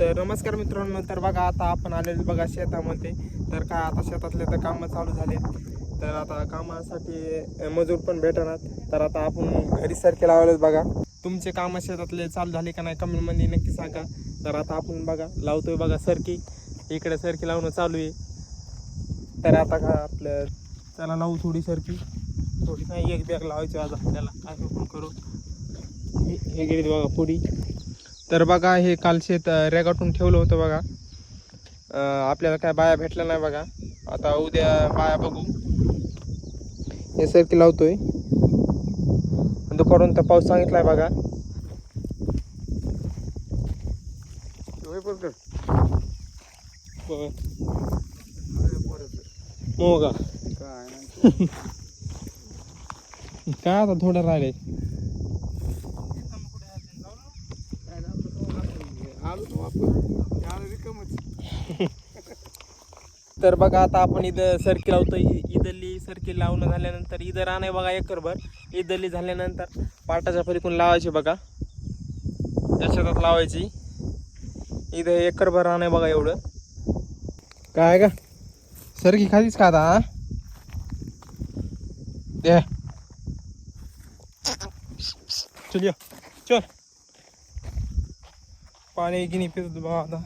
तर नमस्कार मित्रांनो. तर बघा आता आपण आलेलो बघा शेतामध्ये. तर काय आता शेतातले तर कामं चालू झाले. तर आता कामासाठी मजूर पण भेटणार. तर आता आपण घरी सारखे लावलेच बघा. तुमचे कामं शेतातले चालू झाले का नाही कमेंटमध्ये नक्की सांगा. तर आता आपण बघा लावतोय बघा सरकी. इकडे सरकी लावणं चालू आहे. तर आता का आपलं चला लावू थोडी सरकी. थोडी नाही एक बॅग लावायची आज आपल्याला. काय पण करू. हे गेली बघा पुढी. तर बघा हे काल शेत रेगाटून ठेवलं होतं बघा. आपल्याला काय बाया भेटल्या नाही बघा. आता उद्या बाया बघू. हे सरकी लावतोय. दुपारून तर पाऊस सांगितलाय बघा. हो का काय आता थोडं राहिले. तर बघा आता आपण इथं सरकी लावतोय. इदली सरकी लावणं झाल्यानंतर इथं रान आहे बघा एकरभर. इदली झाल्यानंतर पाटाच्या पलीकडून लावायची बघा. त्या शेतात लावायची. इथं एकरभर रान आहे बघा एवढं. काय का सरकी खालीच का आता दे. चल या चल. पाणी गिनी पित बघा आता.